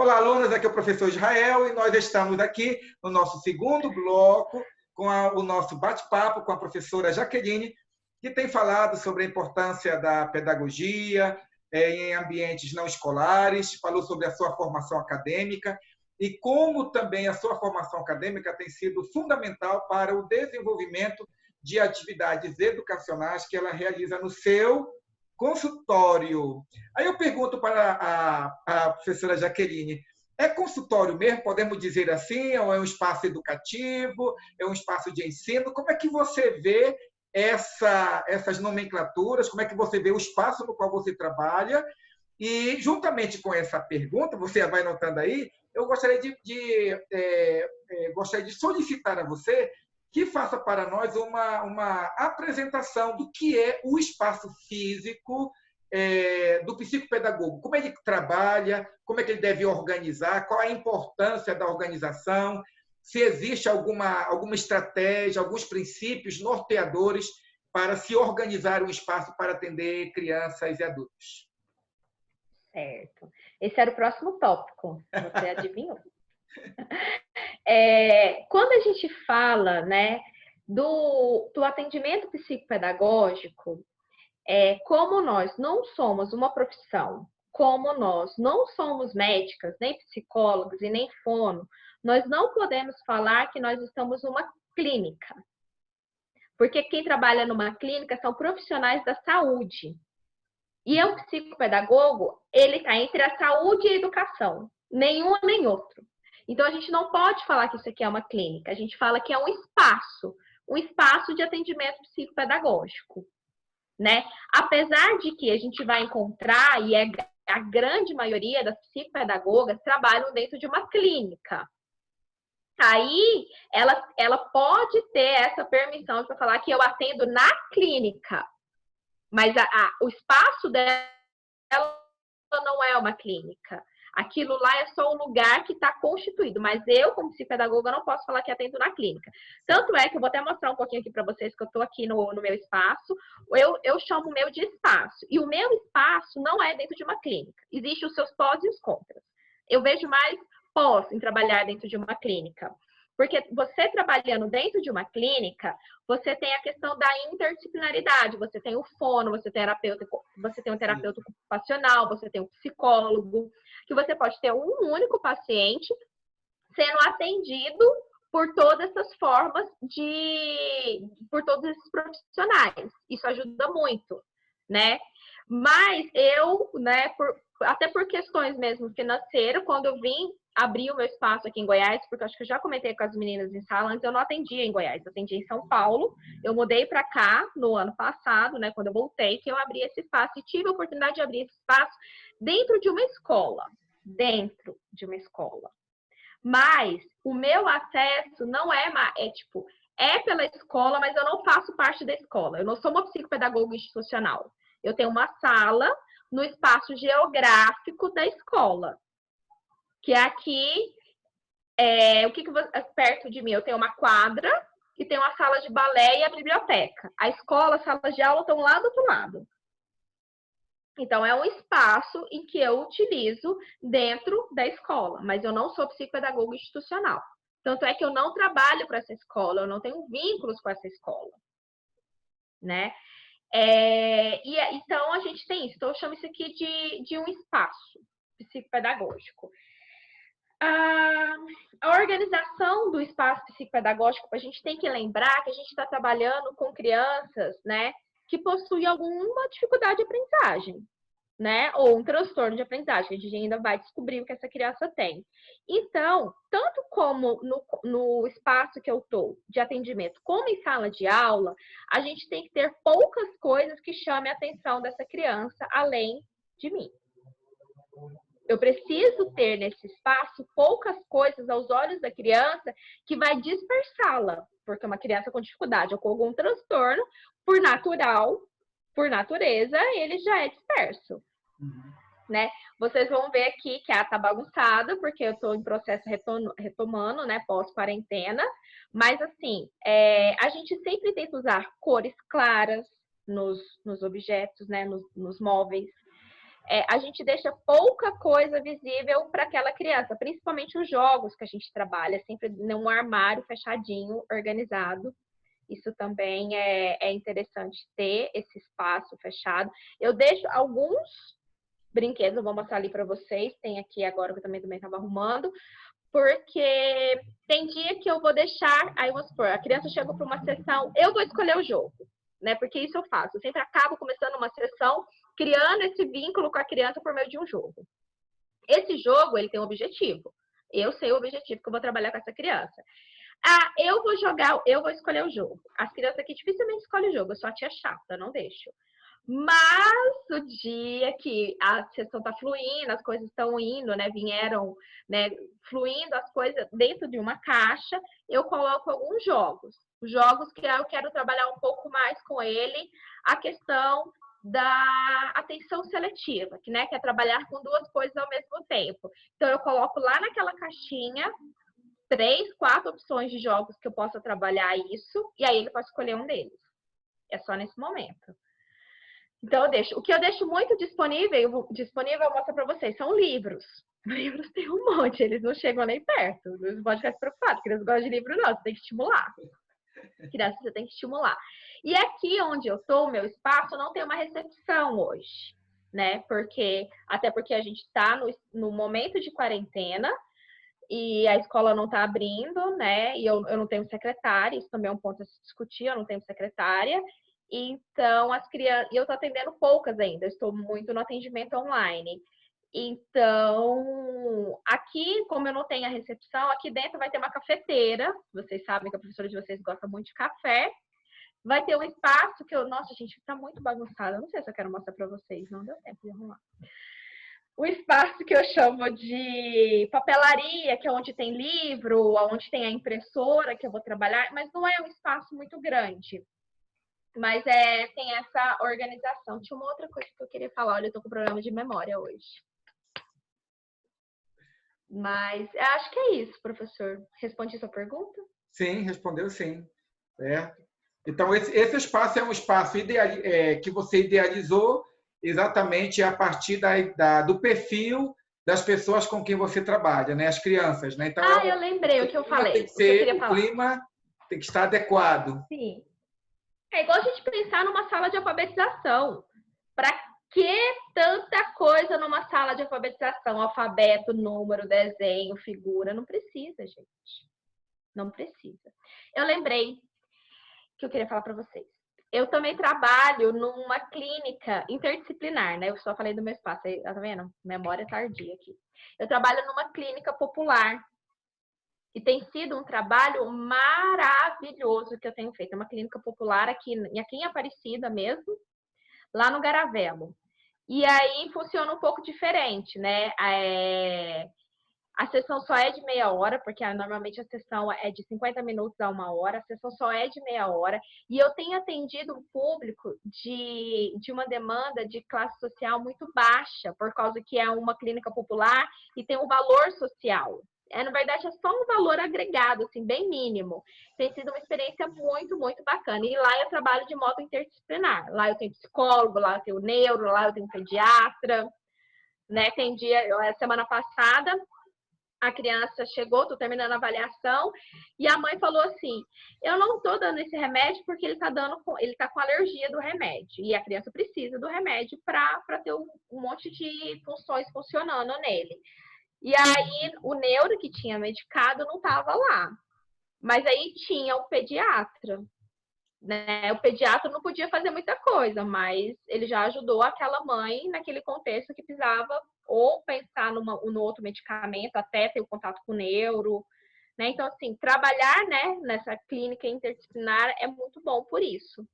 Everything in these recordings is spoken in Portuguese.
Olá, alunos, aqui é o professor Israel e nós estamos aqui no nosso segundo bloco com o nosso bate-papo com a professora Jaqueline, que tem falado sobre a importância da pedagogia em ambientes não escolares, falou sobre a sua formação acadêmica e como também a sua formação acadêmica tem sido fundamental para o desenvolvimento de atividades educacionais que ela realiza no seu consultório. Aí eu pergunto para a professora Jaqueline, é consultório mesmo, podemos dizer assim, ou é um espaço educativo, é um espaço de ensino? Como é que você vê essas nomenclaturas, como é que você vê o espaço no qual você trabalha? E, juntamente com essa pergunta, você vai notando aí, eu gostaria gostaria de solicitar a você que faça para nós uma apresentação do que é o espaço físico do psicopedagogo. Como ele trabalha, como é que ele deve organizar, qual a importância da organização, se existe alguma estratégia, alguns princípios norteadores para se organizar um espaço para atender crianças e adultos. Certo. Esse era o próximo tópico, você adivinhou? Quando a gente fala, né, do atendimento psicopedagógico, como nós não somos uma profissão, como nós não somos médicas, nem psicólogos e nem fono, nós não podemos falar que nós estamos numa clínica. Porque quem trabalha numa clínica são profissionais da saúde. E o psicopedagogo, ele está entre a saúde e a educação. Nenhum nem outro. Então, a gente não pode falar que isso aqui é uma clínica. A gente fala que é um espaço de atendimento psicopedagógico, né? Apesar de que a gente vai encontrar, e a grande maioria das psicopedagogas trabalham dentro de uma clínica. Aí, ela pode ter essa permissão para falar que eu atendo na clínica. Mas o espaço dela não é uma clínica. Aquilo lá é só um lugar que está constituído. Mas eu, como psicopedagoga, não posso falar que atendo na clínica. Tanto é que eu vou até mostrar um pouquinho aqui para vocês que eu estou aqui no meu espaço. Eu chamo o meu de espaço. E o meu espaço não é dentro de uma clínica. Existem os seus pós e os contras. Eu vejo mais pós em trabalhar dentro de uma clínica. Porque você trabalhando dentro de uma clínica, você tem a questão da interdisciplinaridade. Você tem o fono, você tem um terapeuta ocupacional, você tem um psicólogo, que você pode ter um único paciente sendo atendido por todas essas formas por todos esses profissionais. Isso ajuda muito, né? Mas né, até por questões mesmo financeiras, quando eu vim abrir o meu espaço aqui em Goiás, porque eu acho que eu já comentei com as meninas em sala, antes eu não atendia em Goiás, eu atendia em São Paulo. Eu mudei para cá no ano passado, né, quando eu voltei, que eu abri esse espaço e tive a oportunidade de abrir esse espaço dentro de uma escola. Mas o meu acesso não é pela escola, mas eu não faço parte da escola. Eu não sou uma psicopedagoga institucional. Eu tenho uma sala no espaço geográfico da escola, que é aqui, perto de mim, eu tenho uma quadra e tenho uma sala de balé e a biblioteca. A escola, as salas de aula estão lá do outro lado. Então, é um espaço em que eu utilizo dentro da escola, mas eu não sou psicopedagoga institucional. Tanto é que eu não trabalho para essa escola, eu não tenho vínculos com essa escola, né? Então, a gente tem isso. Então, eu chamo isso aqui de um espaço psicopedagógico. A organização do espaço psicopedagógico, a gente tem que lembrar que a gente está trabalhando com crianças, né, que possuem alguma dificuldade de aprendizagem, né, ou um transtorno de aprendizagem, que a gente ainda vai descobrir o que essa criança tem. Então, tanto como no espaço que eu estou de atendimento, como em sala de aula, a gente tem que ter poucas coisas que chamem a atenção dessa criança, além de mim. Eu preciso ter nesse espaço poucas coisas aos olhos da criança que vai dispersá-la, porque uma criança com dificuldade ou com algum transtorno, por natureza, ele já é disperso. Né? Vocês vão ver aqui que ela tá bagunçada, porque eu estou em processo retomando, né, pós-quarentena, mas assim, a gente sempre tenta usar cores claras nos objetos, né, nos móveis. a gente deixa pouca coisa visível para aquela criança, principalmente os jogos que a gente trabalha, sempre num armário fechadinho, organizado. Isso também é interessante ter esse espaço fechado. Eu deixo alguns brinquedos, eu vou mostrar ali para vocês, tem aqui agora que eu também estava arrumando, porque tem dia que eu vou deixar, aí vamos supor, a criança chegou para uma sessão, eu vou escolher o jogo, né? Porque isso eu faço, eu sempre acabo começando uma sessão, criando esse vínculo com a criança por meio de um jogo. Esse jogo, ele tem um objetivo. Eu sei o objetivo que eu vou trabalhar com essa criança. Ah, eu vou escolher o jogo. As crianças aqui dificilmente escolhem o jogo, eu sou a tia chata, não deixo. Mas o dia que a sessão está fluindo, as coisas estão indo, né? Vieram, né, fluindo as coisas dentro de uma caixa, eu coloco alguns jogos. Os jogos que eu quero trabalhar um pouco mais com ele, a questão da atenção seletiva, que, né, que é trabalhar com duas coisas ao mesmo tempo. Então, eu coloco lá naquela caixinha 3, 4 opções de jogos que eu possa trabalhar isso, e aí ele pode escolher um deles. É só nesse momento. Então, eu deixo. O que eu deixo muito disponível, eu mostro para vocês, são livros. Livros tem um monte, eles não chegam nem perto. Não pode ficar preocupado, porque eles gostam de livro, não. Você tem que estimular. Criança, você tem que estimular. E aqui onde eu estou, o meu espaço, não tem uma recepção hoje, né? Até porque a gente está no momento de quarentena e a escola não está abrindo, né? E eu não tenho secretária, isso também é um ponto a se discutir, eu não tenho secretária. Então, as crianças. E eu estou atendendo poucas ainda, eu estou muito no atendimento online. Então, aqui, como eu não tenho a recepção, aqui dentro vai ter uma cafeteira. Vocês sabem que a professora de vocês gosta muito de café. Vai ter um espaço que eu. Nossa, gente, tá muito bagunçado. Eu não sei se eu quero mostrar para vocês, não deu tempo de arrumar. O espaço que eu chamo de papelaria, que é onde tem livro, onde tem a impressora que eu vou trabalhar, mas não é um espaço muito grande. Mas tem essa organização. Tinha uma outra coisa que eu queria falar. Olha, eu tô com problema de memória hoje. Mas acho que é isso, professor. Respondi sua pergunta? Sim, respondeu sim. Certo. Então, esse espaço é um espaço que você idealizou exatamente a partir do perfil das pessoas com quem você trabalha, né? As crianças, né? Então, eu lembrei o que eu falei. O clima tem que estar adequado. Sim. É igual a gente pensar numa sala de alfabetização. Para que tanta coisa numa sala de alfabetização? Alfabeto, número, desenho, figura. Não precisa, gente. Não precisa. Eu lembrei que eu queria falar para vocês. Eu também trabalho numa clínica interdisciplinar, né? Eu só falei do meu espaço, tá vendo? Memória tardia aqui. Eu trabalho numa clínica popular. E tem sido um trabalho maravilhoso que eu tenho feito. É uma clínica popular aqui em Aparecida mesmo, lá no Garavelo. E aí funciona um pouco diferente, né? A sessão só é de meia hora, porque normalmente a sessão é de 50 minutos a 1 hora, a sessão só é de meia hora. E eu tenho atendido um público de uma demanda de classe social muito baixa, por causa que é uma clínica popular e tem um valor social. Na verdade, é só um valor agregado, assim, bem mínimo. Tem sido uma experiência muito, muito bacana. E lá eu trabalho de modo interdisciplinar. Lá eu tenho psicólogo, lá eu tenho neuro, lá eu tenho pediatra, né? Tem dia, semana passada, a criança chegou, tô terminando a avaliação, e a mãe falou assim: eu não tô dando esse remédio porque ele tá com alergia do remédio. E a criança precisa do remédio para ter um monte de funções funcionando nele. E aí, o neuro que tinha medicado não estava lá. Mas aí tinha o pediatra, né? O pediatra não podia fazer muita coisa, mas ele já ajudou aquela mãe naquele contexto que precisava ou pensar no outro medicamento, até ter o contato com o neuro, né? Então, assim, trabalhar, né, nessa clínica interdisciplinar é muito bom por isso.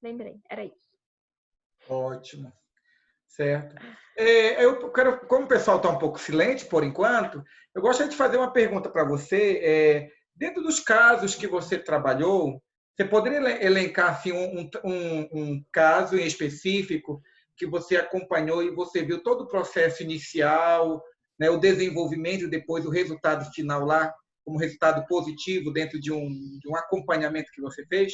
Lembrei, era isso. Ótimo. Certo. Eu quero, como o pessoal está um pouco silente por enquanto, eu gostaria de fazer uma pergunta para você. Dentro dos casos que você trabalhou, você poderia elencar assim, um caso em específico que você acompanhou e você viu todo o processo inicial, né, o desenvolvimento e depois o resultado final lá, como resultado positivo dentro de um acompanhamento que você fez?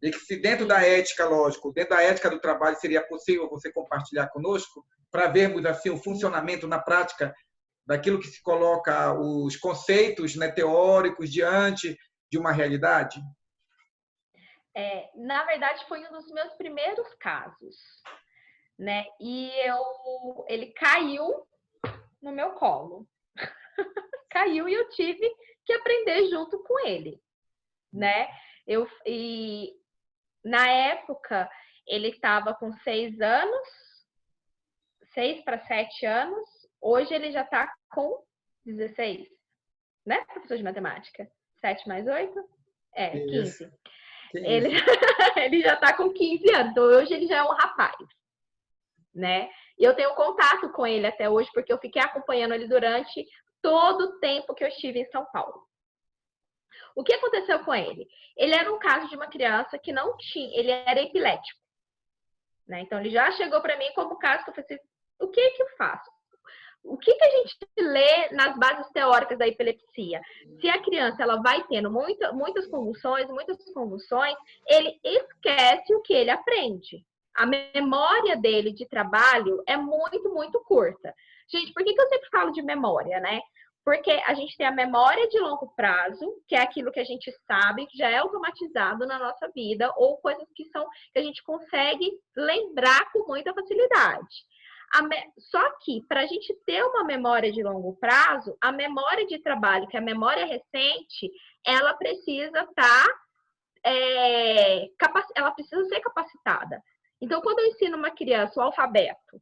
E que se dentro da ética, lógico, dentro da ética do trabalho, seria possível você compartilhar conosco para vermos assim o funcionamento na prática daquilo que se coloca os conceitos, né, teóricos diante de uma realidade? Na verdade, foi um dos meus primeiros casos, né? E ele caiu no meu colo. Caiu e eu tive que aprender junto com ele, né? E na época, ele estava com 6 anos, 6 para 7 anos. Hoje ele já está com 16, né, professor de matemática? 7 mais 8? 15. Ele, ele já está com 15 anos, então hoje ele já é um rapaz, né? E eu tenho contato com ele até hoje, porque eu fiquei acompanhando ele durante todo o tempo que eu estive em São Paulo. O que aconteceu com ele? Ele era um caso de uma criança que não tinha, ele era epilético, né? Então ele já chegou para mim como caso que eu falei assim, o que eu faço? O que a gente lê nas bases teóricas da epilepsia? Se a criança ela vai tendo muitas convulsões, ele esquece o que ele aprende. A memória dele de trabalho é muito curta. Gente, por que eu sempre falo de memória, né? Porque a gente tem a memória de longo prazo, que é aquilo que a gente sabe, que já é automatizado na nossa vida, ou coisas que a gente consegue lembrar com muita facilidade. Só que, para a gente ter uma memória de longo prazo, a memória de trabalho, que é a memória recente, ela precisa ela precisa ser capacitada. Então, quando eu ensino uma criança o alfabeto,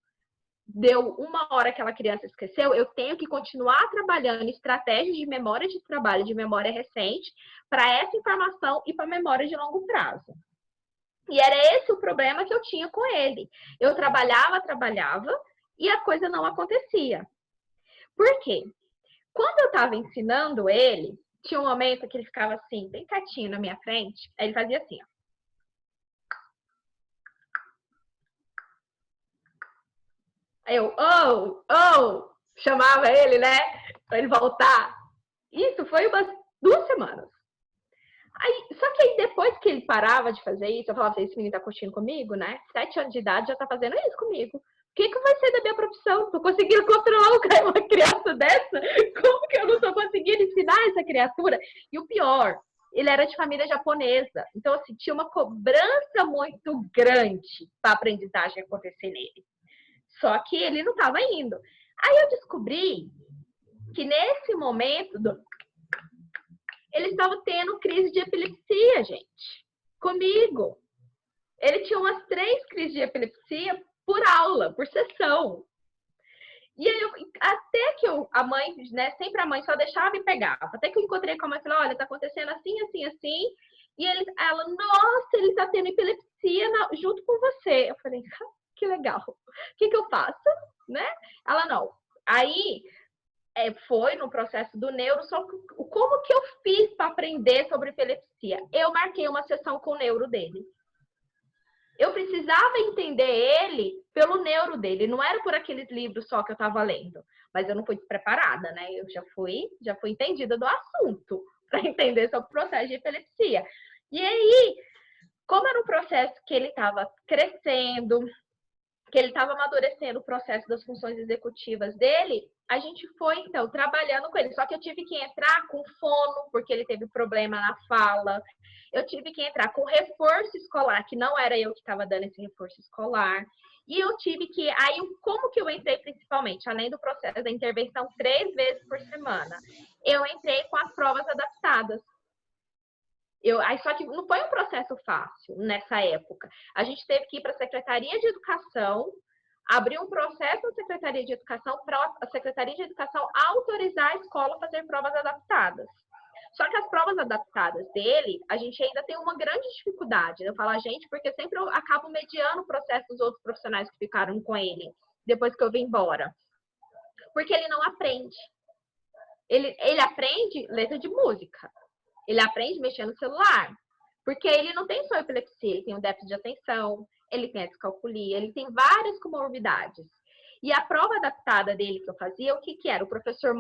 deu 1 hora que aquela criança esqueceu, eu tenho que continuar trabalhando estratégias de memória de trabalho, de memória recente, para essa informação e para a memória de longo prazo. E era esse o problema que eu tinha com ele. Eu trabalhava, e a coisa não acontecia. Por quê? Quando eu estava ensinando ele, tinha um momento que ele ficava assim, bem quietinho na minha frente, aí ele fazia assim, ó. Aí eu, chamava ele, né, para ele voltar. Isso foi umas 2 semanas. Só que aí, depois que ele parava de fazer isso, eu falava assim, esse menino tá curtindo comigo, né? 7 anos de idade já tá fazendo isso comigo. O que vai ser da minha profissão? Tô conseguindo controlar uma criança dessa? Como que eu não tô conseguindo ensinar essa criatura? E o pior, ele era de família japonesa. Então, assim, tinha uma cobrança muito grande para a aprendizagem acontecer nele. Só que ele não estava indo. Aí eu descobri que nesse momento ele estava tendo crise de epilepsia, gente. Comigo. Ele tinha umas 3 crises de epilepsia por aula, por sessão. E aí, até que a mãe, né, sempre a mãe só deixava e pegava. Até que eu encontrei com a mãe e falei, olha, tá acontecendo assim. E ela, nossa, ele tá tendo epilepsia junto com você. Eu falei, que legal. O que eu faço? Né? Ela, não. Aí, foi no processo do neuro, só como que eu fiz para aprender sobre epilepsia? Eu marquei uma sessão com o neuro dele. Eu precisava entender ele pelo neuro dele, não era por aqueles livros só que eu estava lendo. Mas eu não fui despreparada, né? Eu já fui entendida do assunto para entender sobre o processo de epilepsia. E aí, como era um processo que ele estava crescendo, que ele estava amadurecendo o processo das funções executivas dele, a gente foi, então, trabalhando com ele. Só que eu tive que entrar com fono, porque ele teve problema na fala. Eu tive que entrar com reforço escolar, que não era eu que estava dando esse reforço escolar. E eu tive que... Aí, como que eu entrei principalmente? Além do processo da intervenção 3 vezes por semana, eu entrei com as provas adaptadas. Só que não foi um processo fácil nessa época. A gente teve que ir para a Secretaria de Educação, abrir um processo na Secretaria de Educação para a Secretaria de Educação autorizar a escola a fazer provas adaptadas. Só que as provas adaptadas dele, a gente ainda tem uma grande dificuldade. Eu falo a gente porque sempre eu acabo mediando o processo dos outros profissionais que ficaram com ele, depois que eu vim embora. Porque ele não aprende. Ele aprende letra de música. Ele aprende a mexer no celular. Porque ele não tem só epilepsia, ele tem um déficit de atenção, ele tem a descalculia, ele tem várias comorbidades. E a prova adaptada dele que eu fazia, o que era? O professor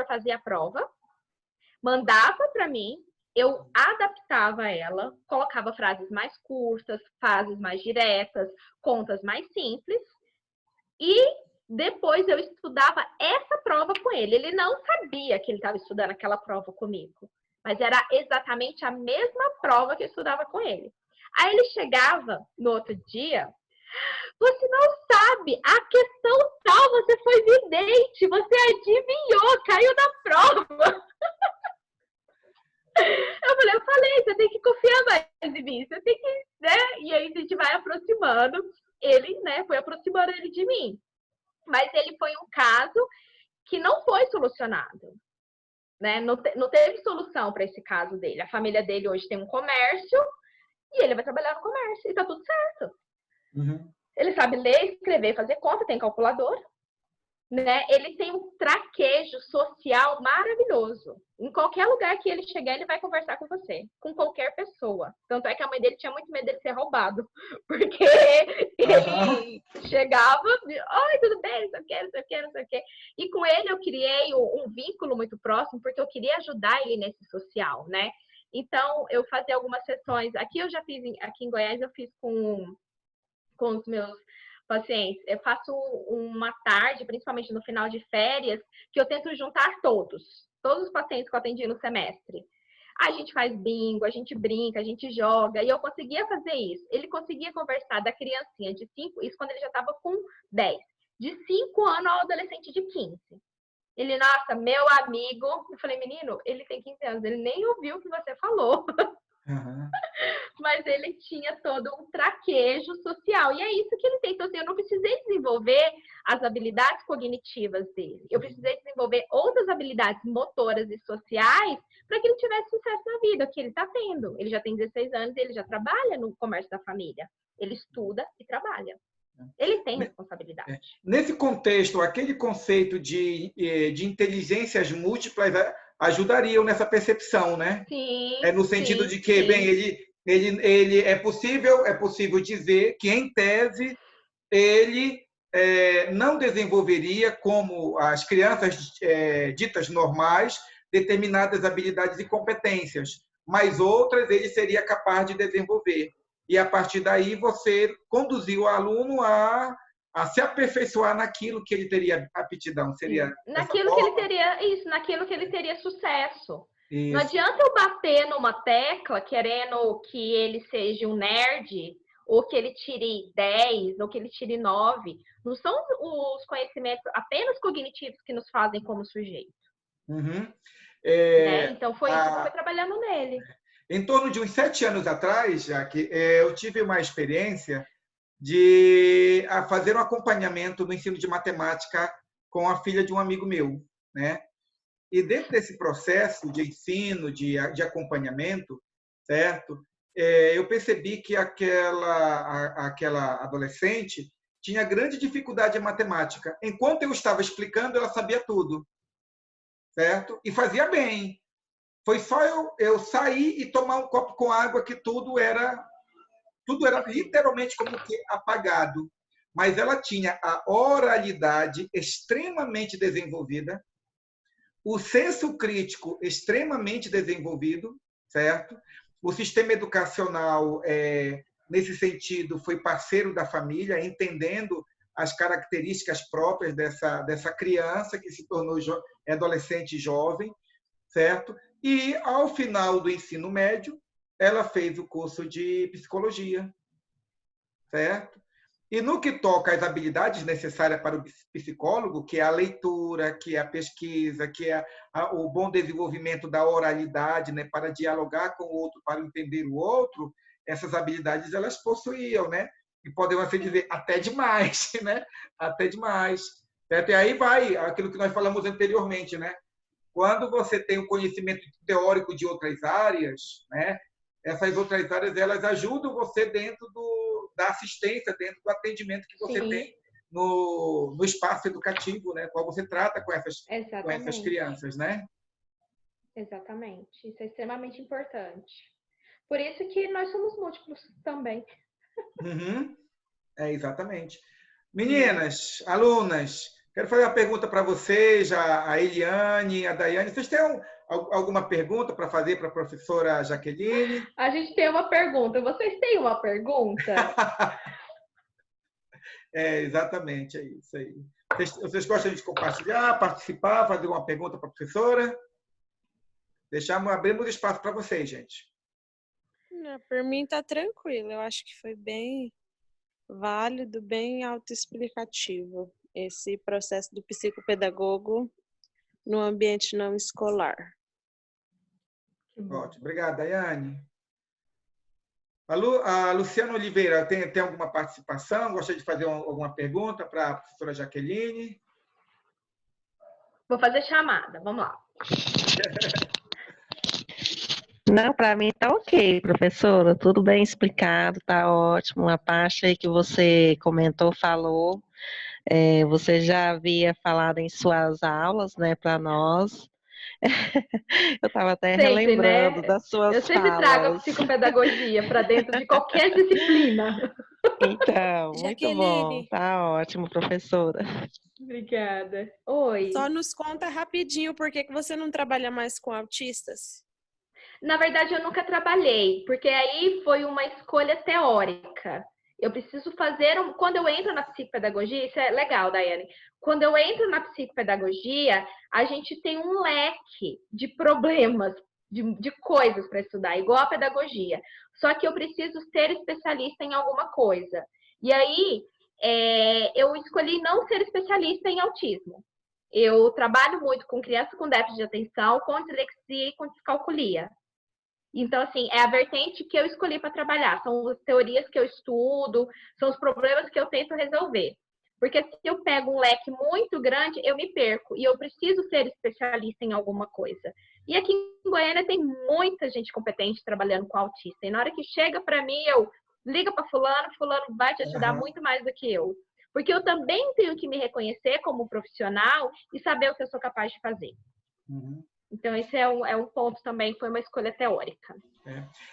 fazia a prova, mandava para mim, eu adaptava ela, colocava frases mais curtas, frases mais diretas, contas mais simples, E depois eu estudava essa prova com ele. Ele não sabia que ele estava estudando aquela prova comigo, mas era exatamente a mesma prova que eu estudava com ele. Aí ele chegava no outro dia, você não sabe, a questão tal, você foi vidente, você adivinhou, caiu na prova. Eu falei, você tem que confiar mais em mim, você tem que, né? E aí a gente vai aproximando, ele, né, foi aproximando ele de mim. Mas ele foi um caso que não foi solucionado, né? Não teve solução para esse caso dele. A família dele hoje tem um comércio e ele vai trabalhar no comércio e tá tudo certo. Uhum. Ele sabe ler, escrever, fazer conta, tem calculador, né? Ele tem um traquejo social maravilhoso. Em qualquer lugar que ele chegar, ele vai conversar com você, com qualquer pessoa. Tanto é que a mãe dele tinha muito medo de ser roubado, porque ele chegava, oi, tudo bem, não sei o que. E com ele eu criei um vínculo muito próximo, porque eu queria ajudar ele nesse social, né? Então, eu fazia algumas sessões, aqui eu já fiz, aqui em Goiás eu fiz com os meus pacientes. Eu faço uma tarde, principalmente no final de férias, que eu tento juntar todos os pacientes que eu atendi no semestre. A gente faz bingo, a gente brinca, a gente joga, e eu conseguia fazer isso. Ele conseguia conversar da criancinha de 5, isso quando ele já estava com 10, de 5 anos ao adolescente de 15. Ele, nossa, meu amigo, eu falei, menino, ele tem 15 anos, ele nem ouviu o que você falou. Uhum. Mas ele tinha todo um traquejo social. E é isso que ele tem. Então, assim, eu não precisei desenvolver as habilidades cognitivas dele. Eu precisei desenvolver outras habilidades motoras e sociais para que ele tivesse sucesso na vida, que ele está tendo. Ele já tem 16 anos e ele já trabalha no comércio da família. Ele estuda e trabalha. Ele tem responsabilidade. Nesse contexto, aquele conceito de inteligências múltiplas ajudariam nessa percepção, né? Sim. No sentido de que, sim. bem, ele é possível dizer que, em tese, ele não desenvolveria, como as crianças ditas normais, determinadas habilidades e competências, mas outras ele seria capaz de desenvolver. E, a partir daí, você conduziu o aluno a se aperfeiçoar naquilo que ele teria aptidão. Seria naquilo que ele teria, isso, naquilo que ele teria sucesso. Isso. Não adianta eu bater numa tecla querendo que ele seja um nerd, ou que ele tire 10, ou que ele tire 9. Não são os conhecimentos apenas cognitivos que nos fazem como sujeito. Uhum. Né? Então, foi isso que foi trabalhando nele. Em torno de uns 7 anos atrás, Jaque, eu tive uma experiência de fazer um acompanhamento no ensino de matemática com a filha de um amigo meu, né? E dentro desse processo de ensino, de acompanhamento, certo? Eu percebi que aquela adolescente tinha grande dificuldade em matemática. Enquanto eu estava explicando, ela sabia tudo, certo? E fazia bem. Foi só eu sair e tomar um copo com água que tudo era literalmente como que apagado. Mas ela tinha a oralidade extremamente desenvolvida, o senso crítico extremamente desenvolvido, certo? O sistema educacional, nesse sentido, foi parceiro da família, entendendo as características próprias dessa criança que se tornou adolescente jovem, certo? E, ao final do ensino médio, ela fez o curso de psicologia, certo? E no que toca às habilidades necessárias para o psicólogo, que é a leitura, que é a pesquisa, que é o bom desenvolvimento da oralidade, né, para dialogar com o outro, para entender o outro, essas habilidades elas possuíam, né? E podemos assim dizer, até demais, né? Até demais. Certo? E aí vai aquilo que nós falamos anteriormente, né? Quando você tem o conhecimento teórico de outras áreas, né? Essas outras áreas elas ajudam você dentro da assistência, dentro do atendimento que você tem no espaço educativo, né? Qual você trata com essas crianças, né? Exatamente. Isso é extremamente importante. Por isso que nós somos múltiplos também. Uhum. Exatamente. Meninas, alunas, quero fazer uma pergunta para vocês, a Eliane, a Daiane. Vocês têm alguma pergunta para fazer para a professora Jaqueline? A gente tem uma pergunta. Vocês têm uma pergunta? Exatamente, é isso aí. Vocês gostam de compartilhar, participar, fazer uma pergunta para a professora? Abrimos espaço para vocês, gente. Não, por mim tá tranquilo. Eu acho que foi bem válido, bem autoexplicativo esse processo do psicopedagogo no ambiente não escolar. Ótimo. Obrigada, Daiane. A Luciana Oliveira tem alguma participação? Gostaria de fazer alguma pergunta para a professora Jaqueline? Vou fazer chamada, vamos lá. Não, para mim tá ok, professora, tudo bem explicado, tá ótimo. A parte aí que você comentou, falou, você já havia falado em suas aulas, né, para nós. Eu estava até Sempre, relembrando né? das suas Eu sempre falas. trago a psicopedagogia para dentro de qualquer disciplina. Então, muito bom, Jaqueline, tá ótimo, professora. Obrigada. Oi. só nos conta rapidinho por que você não trabalha mais com autistas? Na verdade, eu nunca trabalhei, porque aí foi uma escolha teórica. Eu preciso fazer, quando eu entro na psicopedagogia, isso é legal, Daiane. Quando eu entro na psicopedagogia, a gente tem um leque de problemas, de coisas para estudar, igual a pedagogia. Só que eu preciso ser especialista em alguma coisa. E aí, eu escolhi não ser especialista em autismo. Eu trabalho muito com crianças com déficit de atenção, com dislexia e com descalculia. Então, assim, é a vertente que eu escolhi para trabalhar. São as teorias que eu estudo, são os problemas que eu tento resolver. Porque se eu pego um leque muito grande, eu me perco. E eu preciso ser especialista em alguma coisa. E aqui em Goiânia tem muita gente competente trabalhando com autista. E na hora que chega para mim, eu ligo para fulano, fulano vai te ajudar muito mais do que eu. Porque eu também tenho que me reconhecer como profissional e saber o que eu sou capaz de fazer. Uhum. Então, esse é um ponto também, foi uma escolha teórica.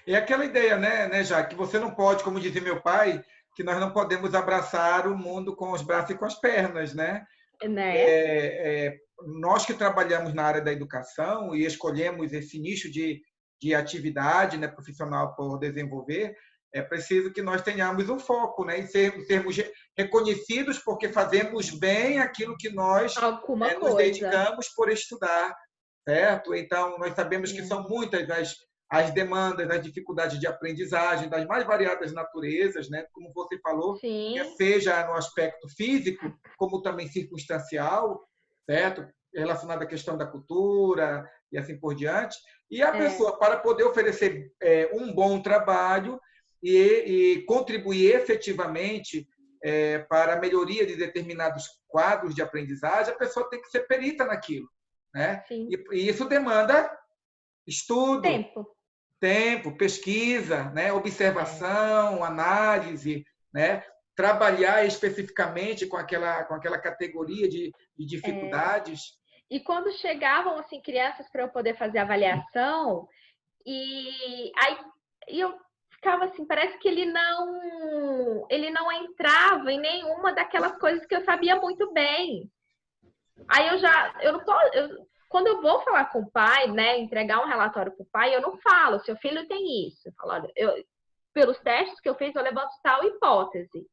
É aquela ideia, né, já que você não pode, como dizia meu pai, que nós não podemos abraçar o mundo com os braços e com as pernas, né? Nós que trabalhamos na área da educação e escolhemos esse nicho de atividade, né, profissional por desenvolver, é preciso que nós tenhamos um foco, né, e sermos reconhecidos porque fazemos bem aquilo que nós nos dedicamos por estudar. Certo? Então, nós sabemos que são muitas as demandas, as dificuldades de aprendizagem, das mais variadas naturezas, né? Como você falou, seja no aspecto físico, como também circunstancial, certo? Relacionado à questão da cultura e assim por diante. E a pessoa, para poder oferecer um bom trabalho e contribuir efetivamente para a melhoria de determinados quadros de aprendizagem, a pessoa tem que ser perita naquilo. Né? E isso demanda estudo, tempo, pesquisa, né? Observação, análise, né? Trabalhar especificamente com aquela categoria de dificuldades. E quando chegavam assim, crianças para eu poder fazer avaliação, e eu ficava assim, parece que ele não entrava em nenhuma daquelas coisas que eu sabia muito bem. Aí quando eu vou falar com o pai, né, entregar um relatório para o pai, eu não falo, seu filho tem isso. Eu falo, pelos testes que eu fiz, eu levanto tal hipótese.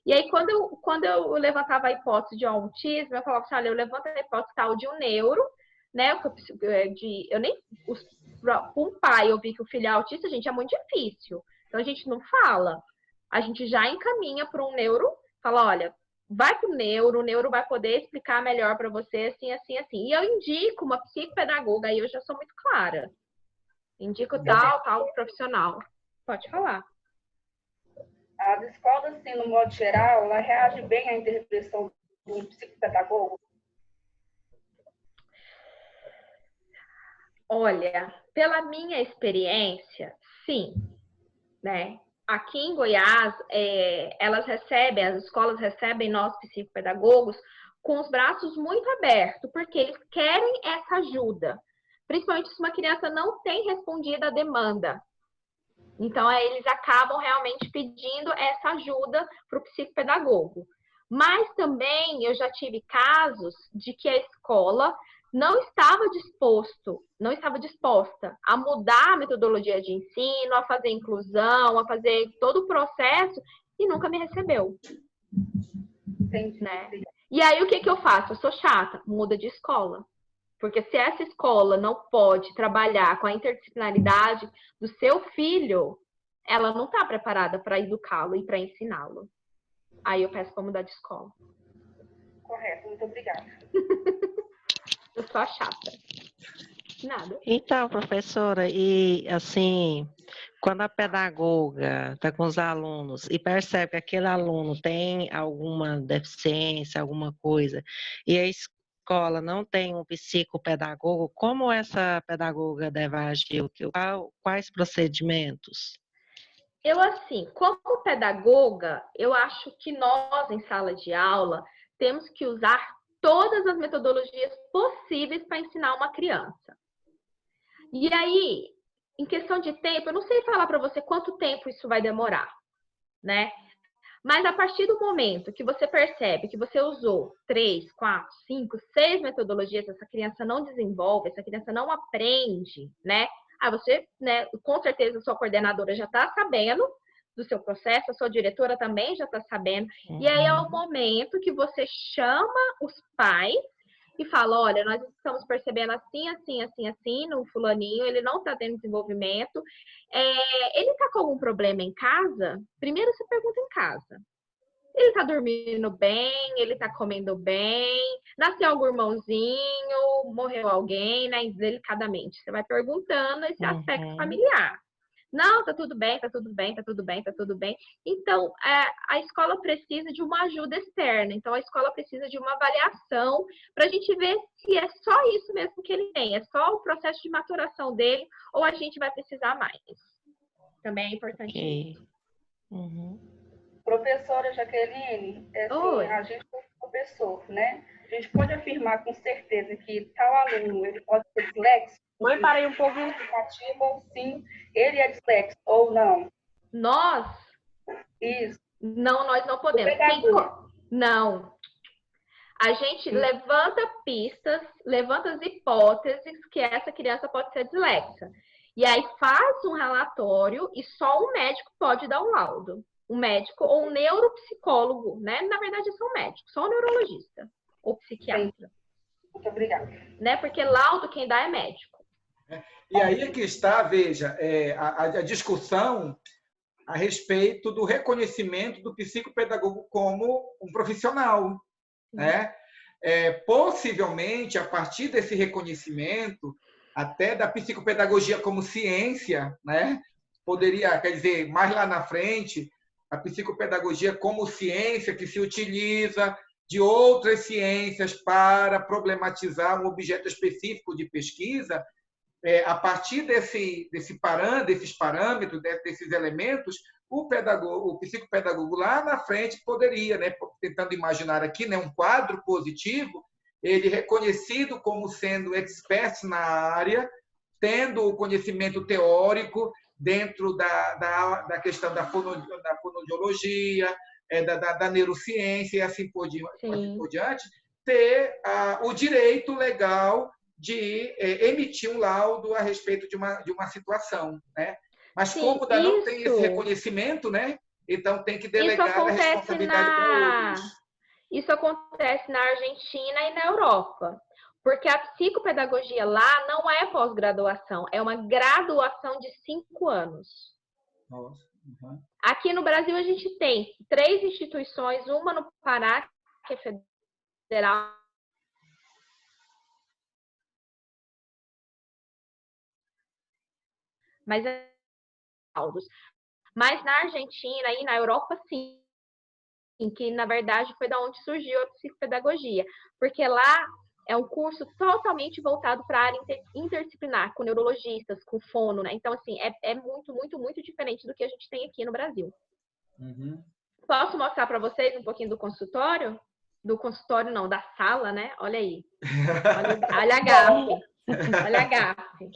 E aí, quando eu levantava a hipótese de autismo, eu falava assim, olha, eu levanto a hipótese tal de um neuro, né, um pai ouvir que o filho é autista, gente, é muito difícil. Então, a gente não fala. A gente já encaminha para um neuro, fala, olha, vai para o neuro vai poder explicar melhor para você, assim, assim, assim. E eu indico uma psicopedagoga, aí eu já sou muito clara. Indico tal profissional. Pode falar. As escolas, assim, no modo geral, ela reage bem à intervenção do psicopedagogo? Olha, pela minha experiência, sim, né? Aqui em Goiás, as escolas recebem nós psicopedagogos com os braços muito abertos, porque eles querem essa ajuda. Principalmente se uma criança não tem respondido à demanda. Então, eles acabam realmente pedindo essa ajuda para o psicopedagogo. Mas também eu já tive casos de que a escola não estava disposta a mudar a metodologia de ensino, a fazer inclusão, a fazer todo o processo e nunca me recebeu. Entendi. né? E aí, o que que eu faço? Eu sou chata, muda de escola. Porque se essa escola não pode trabalhar com a interdisciplinaridade do seu filho, ela não está preparada para educá-lo e para ensiná-lo. Aí eu peço para mudar de escola. Correto, muito obrigada. Eu sou a chata. Nada. Então, professora, e assim, quando a pedagoga está com os alunos e percebe que aquele aluno tem alguma deficiência, alguma coisa, e a escola não tem um psicopedagogo, como essa pedagoga deve agir? Quais procedimentos? Eu, assim, como pedagoga, eu acho que nós, em sala de aula, temos que usar todas as metodologias possíveis para ensinar uma criança. E aí, em questão de tempo, eu não sei falar para você quanto tempo isso vai demorar, né? Mas a partir do momento que você percebe que você usou 3, 4, 5, 6 metodologias, essa criança não desenvolve, essa criança não aprende, né? Aí você, né, com certeza a sua coordenadora já está sabendo do seu processo, a sua diretora também já está sabendo. E aí é o momento que você chama os pais e fala, olha, nós estamos percebendo assim, assim, assim, assim, no fulaninho, ele não está tendo desenvolvimento. Ele está com algum problema em casa? Primeiro você pergunta em casa. Ele tá dormindo bem, ele tá comendo bem, nasceu algum irmãozinho, morreu alguém, né? Delicadamente. Você vai perguntando esse aspecto familiar. Não, tá tudo bem, tá tudo bem, tá tudo bem, tá tudo bem. Então, a escola precisa de uma ajuda externa. Então, a escola precisa de uma avaliação para a gente ver se é só isso mesmo que ele tem, é só o processo de maturação dele ou a gente vai precisar mais. Também é importante isso. Professora Jaqueline, assim, a gente como professor, né? A gente pode afirmar com certeza que tal aluno, ele pode ser disléxico? Mãe, parei um pouco. Ou sim, ele é disléxico ou não? Nós? Isso. Não, nós não podemos. Não. A gente levanta pistas, levanta as hipóteses que essa criança pode ser dislexa. E aí faz um relatório e só um médico pode dar um laudo. Um médico ou um neuropsicólogo, né? Na verdade, são médicos, só um neurologista ou psiquiatra. Muito obrigada. Né? Porque laudo quem dá é médico. E aí que está, veja, a discussão a respeito do reconhecimento do psicopedagogo como um profissional, né? Possivelmente, a partir desse reconhecimento, até da psicopedagogia como ciência, né? Poderia, quer dizer, mais lá na frente, a psicopedagogia como ciência que se utiliza de outras ciências para problematizar um objeto específico de pesquisa, a partir desses parâmetros, desses elementos, o psicopedagogo lá na frente poderia, né, tentando imaginar aqui, né, um quadro positivo, ele reconhecido como sendo expert na área, tendo o conhecimento teórico dentro da questão da fonoaudiologia, da neurociência e assim por diante, ter o direito legal de emitir um laudo a respeito de uma situação, né? Mas como não tem esse reconhecimento, né? Então tem que delegar a responsabilidade para outros. Isso acontece na Argentina e na Europa. Porque a psicopedagogia lá não é pós-graduação, é uma graduação de 5 anos. Nossa. Uhum. Aqui no Brasil a gente tem 3 instituições, uma no Pará, que é federal, mas na Argentina e na Europa, sim, que na verdade foi da onde surgiu a psicopedagogia, porque lá é um curso totalmente voltado para a área interdisciplinar, com neurologistas, com fono, né? Então, assim, é muito, muito, muito diferente do que a gente tem aqui no Brasil. Uhum. Posso mostrar para vocês um pouquinho do consultório? Do consultório, não, da sala, né? Olha aí. Olha a gafe. Olha a gafe.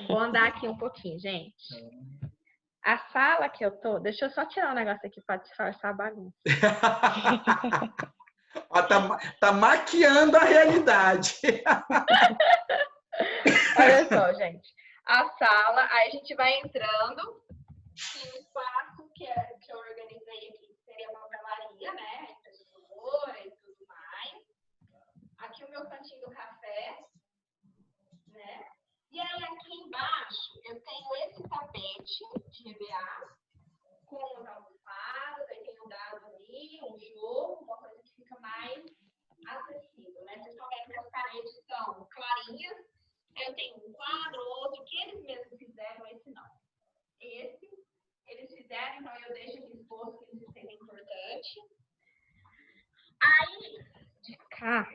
Vou andar aqui um pouquinho, gente. A sala que eu tô... Deixa eu só tirar um negócio aqui para disfarçar a bagunça. Tá maquiando a realidade. Olha só, gente. A sala, aí a gente vai entrando no espaço que eu organizei aqui, que seria a papelaria, né? ambiente de EBA, com as almofadas, aí tem um dado ali, um jogo, uma coisa que fica mais acessível, né? Vocês estão vendo que as paredes são clarinhas, eu tenho um quadro, outro, que eles mesmos fizeram, esse não. Esse, eles fizeram, então eu deixo aqui exposto que eles sentem importante. Aí, de cá,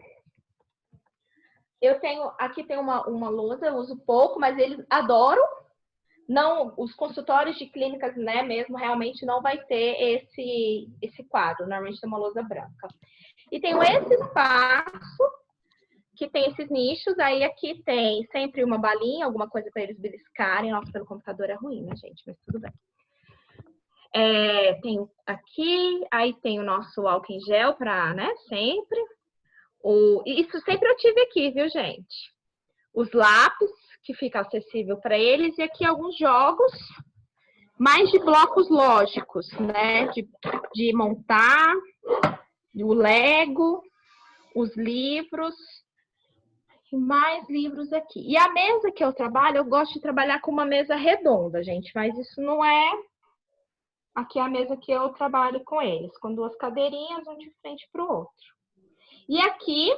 eu tenho, aqui tem uma lousa, eu uso pouco, mas eles adoram. Não, os consultórios de clínicas, né, mesmo, realmente não vai ter esse quadro, normalmente tem uma lousa branca. E tem esse espaço, que tem esses nichos, aí aqui tem sempre uma balinha, alguma coisa para eles beliscarem. Nossa, pelo computador é ruim, né, gente? Mas tudo bem. Tem aqui, aí tem o nosso álcool em gel para, né, sempre. Isso sempre eu tive aqui, viu, gente? Os lápis, que fica acessível para eles, e aqui alguns jogos, mais de blocos lógicos, né? De montar, o Lego, os livros, e mais livros aqui. E a mesa que eu trabalho, eu gosto de trabalhar com uma mesa redonda, gente, mas isso não é... Aqui é a mesa que eu trabalho com eles, com duas cadeirinhas, um de frente para o outro. E aqui,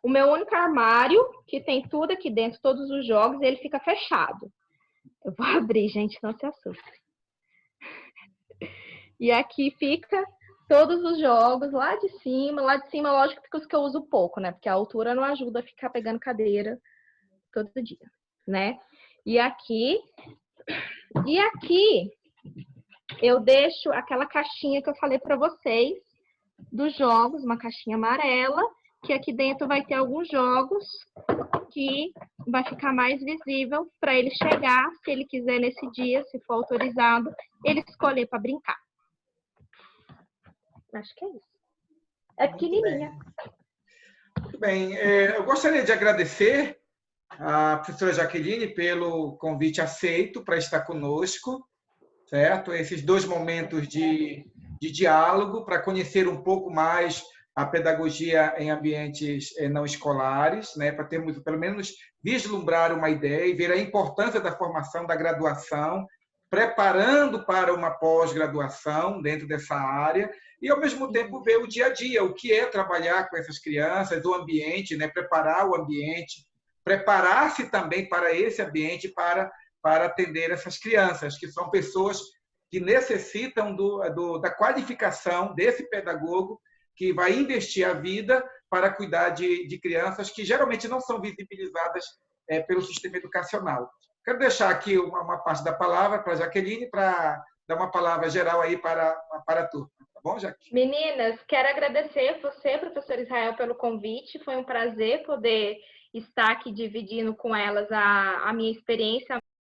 o meu único armário, que tem tudo aqui dentro, todos os jogos, ele fica fechado. Eu vou abrir, gente, não se assustem. E aqui fica todos os jogos lá de cima, lógico, que os que eu uso pouco, né? Porque a altura não ajuda a ficar pegando cadeira todo dia, né? E aqui eu deixo aquela caixinha que eu falei para vocês, dos jogos, uma caixinha amarela, que aqui dentro vai ter alguns jogos que vai ficar mais visível para ele chegar, se ele quiser nesse dia, se for autorizado, ele escolher para brincar. Acho que é isso. É pequenininha. Muito bem. Eu gostaria de agradecer a professora Jaqueline pelo convite aceito para estar conosco, certo? Esses 2 momentos de diálogo para conhecer um pouco mais a pedagogia em ambientes não escolares, né? Para termos, pelo menos, vislumbrar uma ideia e ver a importância da formação da graduação, preparando para uma pós-graduação dentro dessa área e, ao mesmo tempo, ver o dia a dia, o que é trabalhar com essas crianças, o ambiente, né? Preparar o ambiente, preparar-se também para esse ambiente, para atender essas crianças, que são pessoas que necessitam da qualificação desse pedagogo que vai investir a vida para cuidar de crianças que geralmente não são visibilizadas pelo sistema educacional. Quero deixar aqui uma parte da palavra para a Jaqueline, para dar uma palavra geral aí para a turma. Tá bom, Jaqueline? Meninas, quero agradecer você, professor Israel, pelo convite. Foi um prazer poder estar aqui dividindo com elas a minha experiência